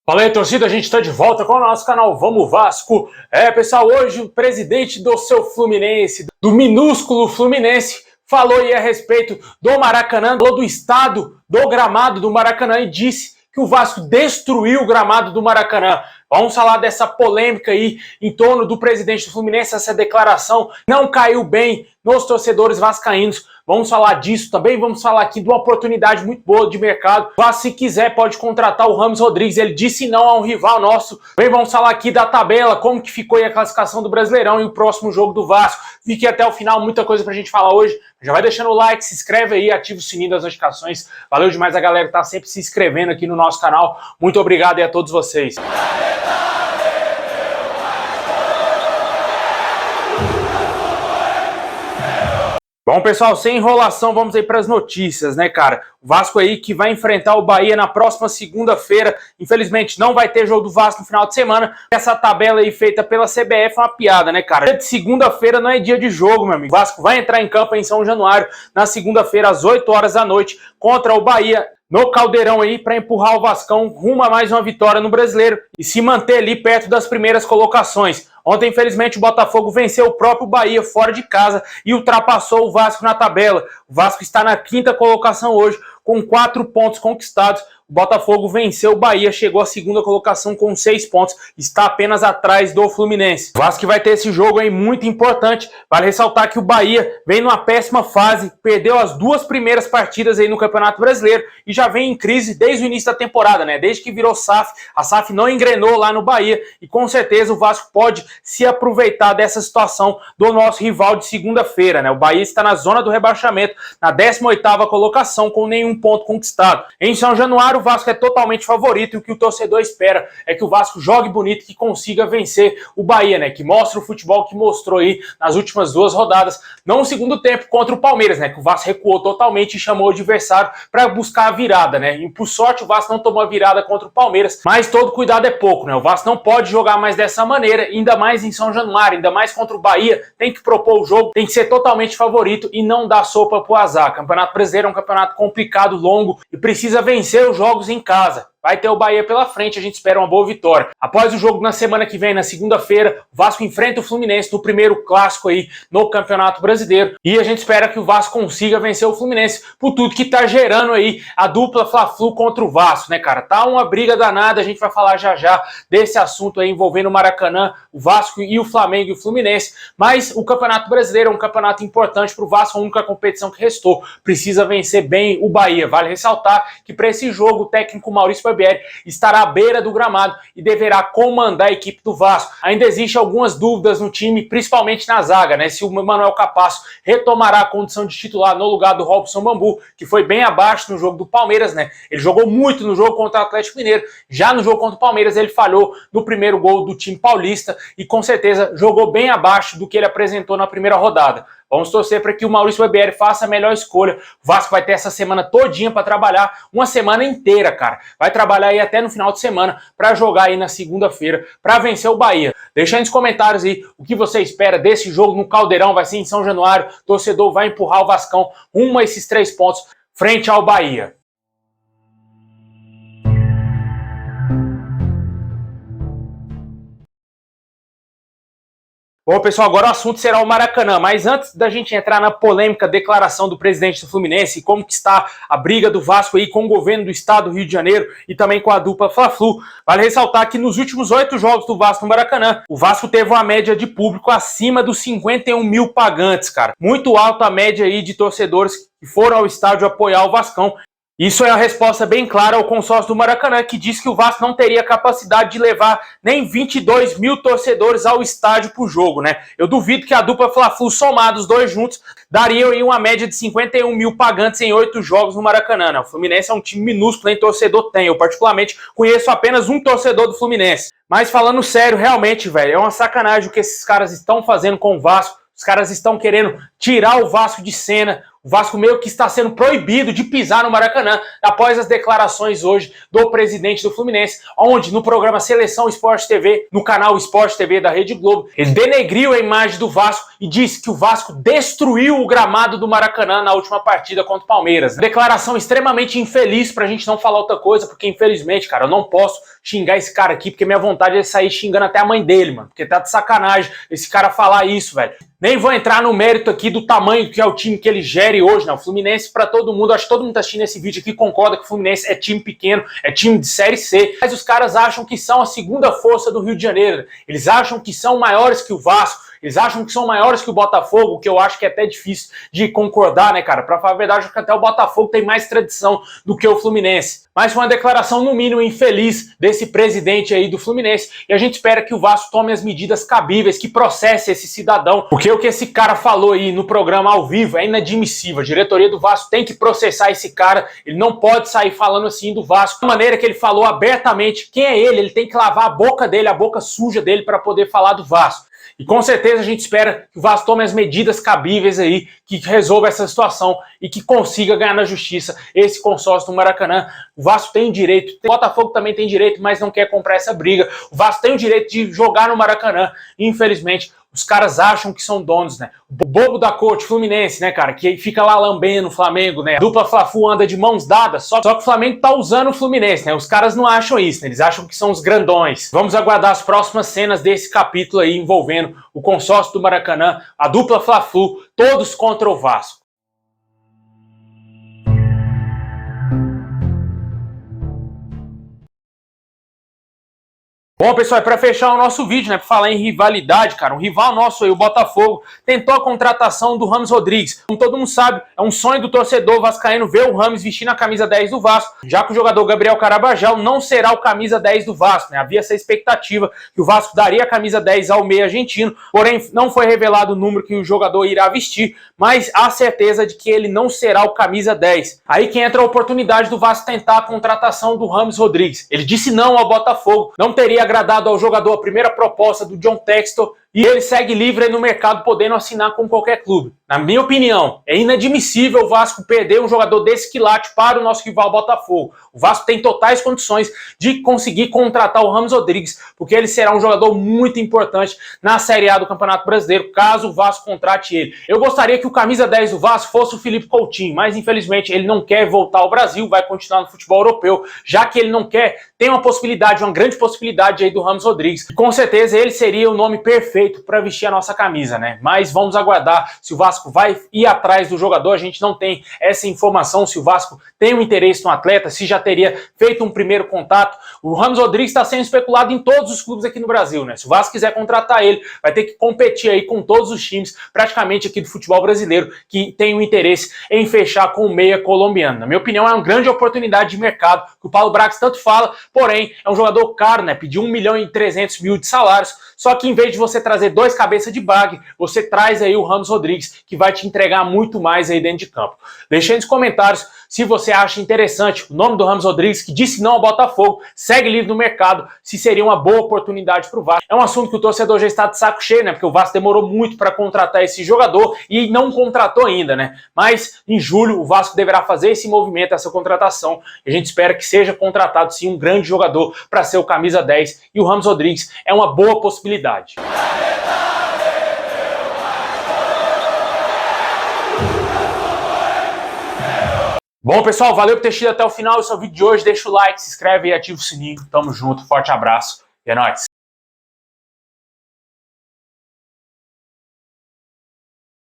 Fala aí, torcida, a gente está de volta com o nosso canal Vamos Vasco. Pessoal, hoje o presidente do seu Fluminense, do minúsculo Fluminense, falou aí a respeito do Maracanã, falou do estado do gramado do Maracanã e disse que o Vasco destruiu o gramado do Maracanã. Vamos falar dessa polêmica aí em torno do presidente do Fluminense, essa declaração não caiu bem nos torcedores vascaínos. Vamos falar disso também, vamos falar aqui de uma oportunidade muito boa de mercado. O Vasco, se quiser, pode contratar o Rames Rodrigues, ele disse não a um rival nosso. Também vamos falar aqui da tabela, como que ficou aí a classificação do Brasileirão e o próximo jogo do Vasco. Fique até o final, muita coisa pra gente falar hoje. Já vai deixando o like, se inscreve aí, ativa o sininho das notificações. Valeu demais a galera que tá sempre se inscrevendo aqui no nosso canal. Muito obrigado aí a todos vocês. Bom, pessoal, sem enrolação, vamos aí para as notícias, né, cara? O Vasco aí que vai enfrentar o Bahia na próxima segunda-feira. Infelizmente, não vai ter jogo do Vasco no final de semana. Essa tabela aí feita pela CBF é uma piada, né, cara? Dia de segunda-feira não é dia de jogo, meu amigo. O Vasco vai entrar em campo em São Januário na segunda-feira, às 8 horas da noite, contra o Bahia, no Caldeirão aí, para empurrar o Vascão rumo a mais uma vitória no Brasileiro e se manter ali perto das primeiras colocações. Ontem, infelizmente, o Botafogo venceu o próprio Bahia fora de casa e ultrapassou o Vasco na tabela. O Vasco está na 5ª colocação hoje, com 4 pontos conquistados. O Botafogo venceu o Bahia, chegou à 2ª colocação com 6 pontos, está apenas atrás do Fluminense. O Vasco vai ter esse jogo aí muito importante. Vale ressaltar que o Bahia vem numa péssima fase, perdeu as 2 primeiras partidas aí no Campeonato Brasileiro e já vem em crise desde o início da temporada, né? Desde que virou SAF, a SAF não engrenou lá no Bahia e com certeza o Vasco pode se aproveitar dessa situação do nosso rival de segunda-feira, né? O Bahia está na zona do rebaixamento, na 18ª colocação, com nenhum ponto conquistado. Em São Januário, o Vasco é totalmente favorito e o que o torcedor espera é que o Vasco jogue bonito, que consiga vencer o Bahia, né? Que mostre o futebol que mostrou aí nas últimas 2 rodadas, não no segundo tempo contra o Palmeiras, né? Que o Vasco recuou totalmente e chamou o adversário para buscar a virada, né? E por sorte o Vasco não tomou a virada contra o Palmeiras, mas todo cuidado é pouco, né? O Vasco não pode jogar mais dessa maneira, ainda mais em São Januário, ainda mais contra o Bahia, tem que propor o jogo, tem que ser totalmente favorito e não dar sopa pro azar. Campeonato Brasileiro é um campeonato complicado, longo e precisa vencer os jogos em casa. Vai ter o Bahia pela frente, a gente espera uma boa vitória. Após o jogo na semana que vem, na segunda-feira, o Vasco enfrenta o Fluminense no primeiro clássico aí no Campeonato Brasileiro. E a gente espera que o Vasco consiga vencer o Fluminense por tudo que tá gerando aí a dupla Fla-Flu contra o Vasco, né, cara? Tá uma briga danada, a gente vai falar já já desse assunto aí envolvendo o Maracanã, o Vasco e o Flamengo e o Fluminense. Mas o Campeonato Brasileiro é um campeonato importante pro Vasco, a única competição que restou. Precisa vencer bem o Bahia. Vale ressaltar que para esse jogo o técnico Maurício Barbieri estará à beira do gramado e deverá comandar a equipe do Vasco. Ainda existem algumas dúvidas no time, principalmente na zaga, né? Se o Manuel Capasso retomará a condição de titular no lugar do Robson Bambu, que foi bem abaixo no jogo do Palmeiras, né? Ele jogou muito no jogo contra o Atlético Mineiro. Já no jogo contra o Palmeiras ele falhou no primeiro gol do time paulista e com certeza jogou bem abaixo do que ele apresentou na primeira rodada. Vamos torcer para que o Maurício Barbieri faça a melhor escolha. O Vasco vai ter essa semana todinha para trabalhar, uma semana inteira, cara. Vai trabalhar aí até no final de semana para jogar aí na segunda-feira, para vencer o Bahia. Deixa aí nos comentários aí o que você espera desse jogo no Caldeirão, vai ser em São Januário. O torcedor vai empurrar o Vascão rumo a esses 3 pontos frente ao Bahia. Bom, pessoal, agora o assunto será o Maracanã, mas antes da gente entrar na polêmica declaração do presidente do Fluminense e como que está a briga do Vasco aí com o governo do estado do Rio de Janeiro e também com a dupla Fla-Flu, vale ressaltar que nos últimos 8 jogos do Vasco no Maracanã, o Vasco teve uma média de público acima dos 51 mil pagantes, cara. Muito alta a média aí de torcedores que foram ao estádio apoiar o Vascão. Isso é a resposta bem clara ao consórcio do Maracanã, que diz que o Vasco não teria capacidade de levar nem 22 mil torcedores ao estádio por jogo, né? Eu duvido que a dupla Fla-Flu, somada os dois juntos, dariam aí uma média de 51 mil pagantes em 8 jogos no Maracanã, né? O Fluminense é um time minúsculo, nem torcedor tem. Eu, particularmente, conheço apenas um torcedor do Fluminense. Mas falando sério, realmente, velho, é uma sacanagem o que esses caras estão fazendo com o Vasco. Os caras estão querendo tirar o Vasco de cena. O Vasco meio que está sendo proibido de pisar no Maracanã após as declarações hoje do presidente do Fluminense, onde no programa Seleção Esporte TV, no canal Esporte TV da Rede Globo, ele denegriu a imagem do Vasco e disse que o Vasco destruiu o gramado do Maracanã na última partida contra o Palmeiras. Declaração extremamente infeliz, pra gente não falar outra coisa, porque infelizmente, cara, eu não posso xingar esse cara aqui, porque minha vontade é sair xingando até a mãe dele, mano. Porque tá de sacanagem esse cara falar isso, velho. Nem vou entrar no mérito aqui do tamanho que é o time que ele gere hoje, né? O Fluminense, pra todo mundo, acho que todo mundo tá assistindo esse vídeo aqui concorda que o Fluminense é time pequeno, é time de Série C. Mas os caras acham que são a segunda força do Rio de Janeiro. Eles acham que são maiores que o Vasco. Eles acham que são maiores que o Botafogo, que eu acho que é até difícil de concordar, né, cara? Pra falar a verdade, eu acho que até o Botafogo tem mais tradição do que o Fluminense. Mas foi uma declaração, no mínimo, infeliz desse presidente aí do Fluminense. E a gente espera que o Vasco tome as medidas cabíveis, que processe esse cidadão. Porque o que esse cara falou aí no programa ao vivo é inadmissível. A diretoria do Vasco tem que processar esse cara. Ele não pode sair falando assim do Vasco. Da maneira que ele falou abertamente, quem é ele? Ele tem que lavar a boca dele, a boca suja dele, para poder falar do Vasco. E com certeza a gente espera que o Vasco tome as medidas cabíveis aí, que resolva essa situação e que consiga ganhar na justiça esse consórcio do Maracanã. O Vasco tem direito, o Botafogo também tem direito, mas não quer comprar essa briga. O Vasco tem o direito de jogar no Maracanã. Infelizmente, os caras acham que são donos, né? O bobo da corte Fluminense, né, cara? Que fica lá lambendo o Flamengo, né? A dupla Fla-Flu anda de mãos dadas, só que o Flamengo tá usando o Fluminense, né? Os caras não acham isso, né? Eles acham que são os grandões. Vamos aguardar as próximas cenas desse capítulo aí envolvendo o consórcio do Maracanã, a dupla Fla-Flu, todos contra o Vasco. Bom, pessoal, para fechar o nosso vídeo, né, para falar em rivalidade, cara, um rival nosso aí, o Botafogo, tentou a contratação do Rames Rodrigues. Como todo mundo sabe, é um sonho do torcedor vascaíno ver o Rames vestindo a camisa 10 do Vasco, já que o jogador Gabriel Carabajal não será o camisa 10 do Vasco, né? Havia essa expectativa que o Vasco daria a camisa 10 ao meio argentino, porém não foi revelado o número que o jogador irá vestir, mas há certeza de que ele não será o camisa 10. Aí que entra a oportunidade do Vasco tentar a contratação do Rames Rodrigues. Ele disse não ao Botafogo, não teria agradado ao jogador a primeira proposta do John Textor e ele segue livre aí no mercado, podendo assinar com qualquer clube. Na minha opinião, é inadmissível o Vasco perder um jogador desse quilate para o nosso rival Botafogo. O Vasco tem totais condições de conseguir contratar o Rames Rodrigues, porque ele será um jogador muito importante na Série A do Campeonato Brasileiro, caso o Vasco contrate ele. Eu gostaria que o camisa 10 do Vasco fosse o Felipe Coutinho, mas infelizmente ele não quer voltar ao Brasil, vai continuar no futebol europeu. Já que ele não quer, tem uma possibilidade, uma grande possibilidade aí do Rames Rodrigues. E com certeza ele seria o nome perfeito para vestir a nossa camisa, né? Mas vamos aguardar se o Vasco vai ir atrás do jogador. A gente não tem essa informação se o Vasco tem um interesse no atleta, se já teria feito um primeiro contato. O Rames Rodrigues está sendo especulado em todos os clubes aqui no Brasil, né? Se o Vasco quiser contratar ele, vai ter que competir aí com todos os times praticamente aqui do futebol brasileiro que tem um interesse em fechar com o meia colombiano. Na minha opinião, é uma grande oportunidade de mercado que o Paulo Brax tanto fala, porém é um jogador caro, né? Pediu 1.300.000 de salários, só que em vez de você trazer dois cabeças de bag, você traz aí o Rames Rodrigues, que vai te entregar muito mais aí dentro de campo. Deixa aí nos comentários se você acha interessante o nome do Rames Rodrigues, que disse não ao Botafogo, segue livre no mercado, se seria uma boa oportunidade para o Vasco. É um assunto que o torcedor já está de saco cheio, né? Porque o Vasco demorou muito para contratar esse jogador e não contratou ainda, né? Mas em julho o Vasco deverá fazer esse movimento, essa contratação. E a gente espera que seja contratado sim um grande jogador para ser o camisa 10 e o Rames Rodrigues é uma boa possibilidade. Bom, pessoal, valeu por ter assistido até o final. Esse é o vídeo de hoje. Deixa o like, se inscreve e ativa o sininho. Tamo junto, forte abraço e é nóis.